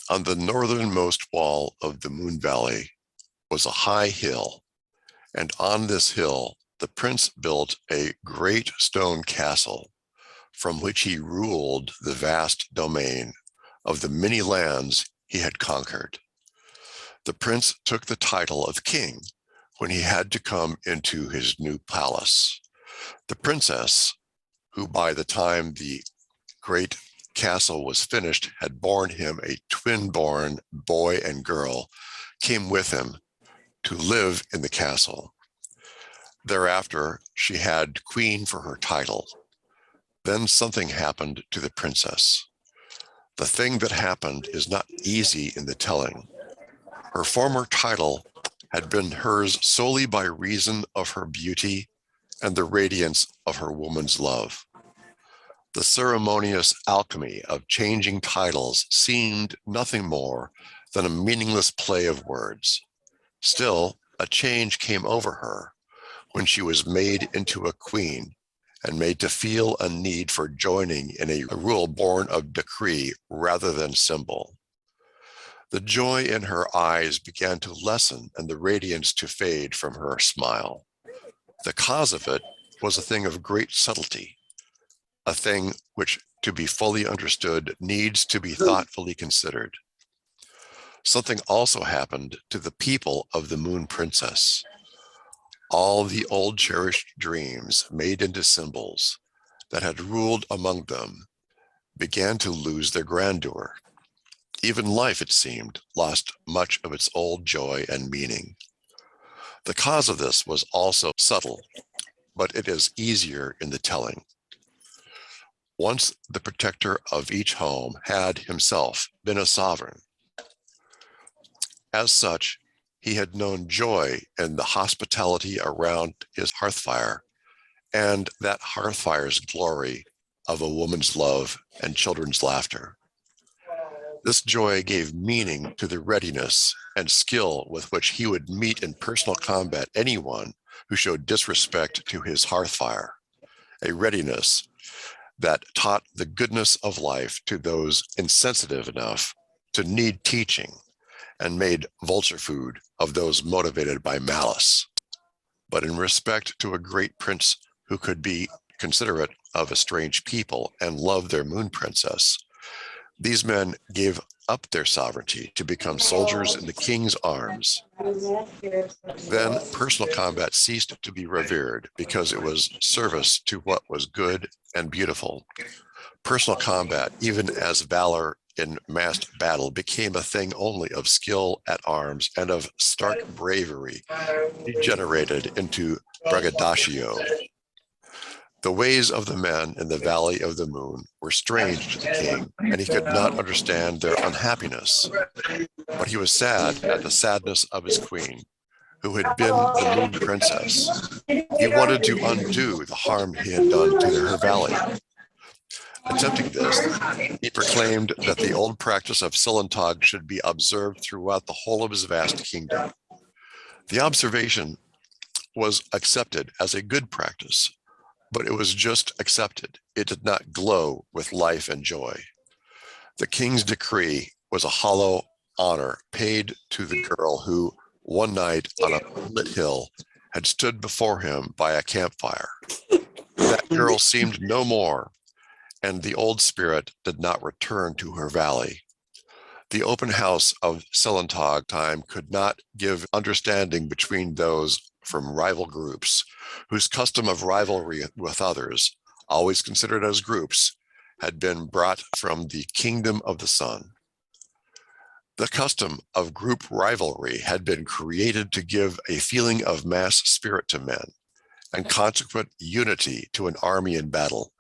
On the northernmost wall of the Moon Valley was a high hill, and on this hill the prince built a great stone castle from which he ruled the vast domain of the many lands he had conquered. The prince took the title of king when he had to come into his new palace. The princess, who by the time the great castle was finished had borne him a twin-born boy and girl, came with him to live in the castle. Thereafter, she had queen for her title. Then something happened to the princess. The thing that happened is not easy in the telling. Her former title had been hers solely by reason of her beauty and the radiance of her woman's love. The ceremonious alchemy of changing titles seemed nothing more than a meaningless play of words. Still, a change came over her when she was made into a queen and made to feel a need for joining in a rule born of decree rather than symbol. The joy in her eyes began to lessen and the radiance to fade from her smile. The cause of it was a thing of great subtlety, a thing which, to be fully understood, needs to be thoughtfully considered. Something also happened to the people of the Moon Princess. All the old cherished dreams made into symbols that had ruled among them began to lose their grandeur. Even life, it seemed, lost much of its old joy and meaning. The cause of this was also subtle, but it is easier in the telling. Once the protector of each home had himself been a sovereign. As such, he had known joy in the hospitality around his hearthfire and that hearthfire's glory of a woman's love and children's laughter. This joy gave meaning to the readiness and skill with which he would meet in personal combat anyone who showed disrespect to his hearthfire, a readiness that taught the goodness of life to those insensitive enough to need teaching and made vulture food of those motivated by malice. But in respect to a great prince who could be considerate of a strange people and love their moon princess, these men gave up their sovereignty to become soldiers in the king's arms. Then personal combat ceased to be revered because it was service to what was good and beautiful. Personal combat, even as valor in massed battle, became a thing only of skill at arms and of stark bravery, degenerated into braggadocio. The ways of the men in the Valley of the Moon were strange to the king, and he could not understand their unhappiness. But he was sad at the sadness of his queen, who had been the Moon Princess. He wanted to undo the harm he had done to her valley. Attempting this, he proclaimed that the old practice of Silentag should be observed throughout the whole of his vast kingdom. The observation was accepted as a good practice, but it was just accepted. It did not glow with life and joy. The king's decree was a hollow honor paid to the girl who, one night on a lit hill, had stood before him by a campfire. That girl seemed no more, and the old spirit did not return to her valley. The open house of Silentag time could not give understanding between those from rival groups, whose custom of rivalry with others, always considered as groups, had been brought from the kingdom of the sun. The custom of group rivalry had been created to give a feeling of mass spirit to men, and consequent unity to an army in battle.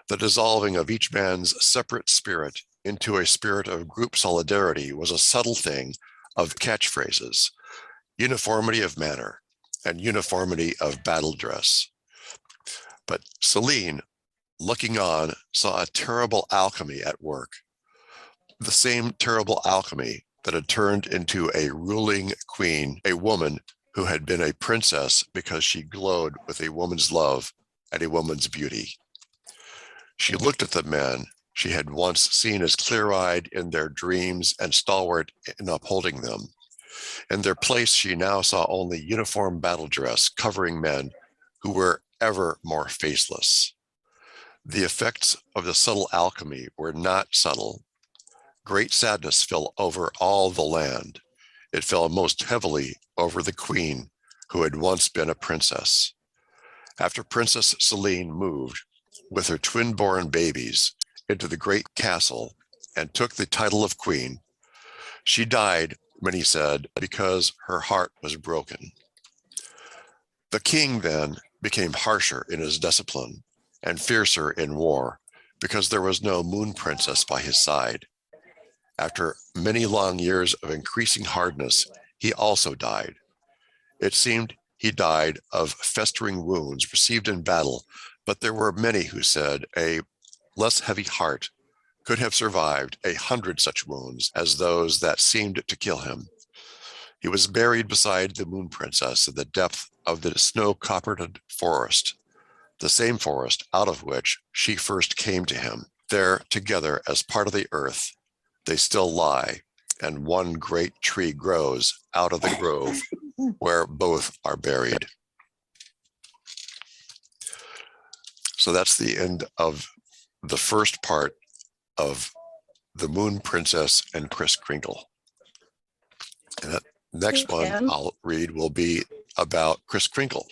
The dissolving of each man's separate spirit into a spirit of group solidarity was a subtle thing of catchphrases, uniformity of manner, and uniformity of battle dress. But Selene, looking on, saw a terrible alchemy at work. The same terrible alchemy that had turned into a ruling queen, a woman who had been a princess because she glowed with a woman's love and a woman's beauty. She looked at the men she had once seen as clear-eyed in their dreams and stalwart in upholding them. In their place, she now saw only uniform battle dress covering men who were ever more faceless. The effects of the subtle alchemy were not subtle. Great sadness fell over all the land. It fell most heavily over the queen, who had once been a princess. After Princess Selene moved with her twin-born babies into the great castle and took the title of queen, she died, many said, because her heart was broken. The king then became harsher in his discipline and fiercer in war because there was no moon princess by his side. After many long years of increasing hardness, he also died. It seemed he died of festering wounds received in battle, but there were many who said a less heavy heart could have survived 100 such wounds as those that seemed to kill him. He was buried beside the moon princess in the depth of the snow-coppered forest, the same forest out of which she first came to him. There, together as part of the earth, they still lie, and one great tree grows out of the grove where both are buried. So that's the end of the first part of The Moon Princess and Kris Kringle. And that next one I'll read will be about Kris Kringle.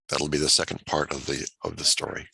That'll be the second part of the story.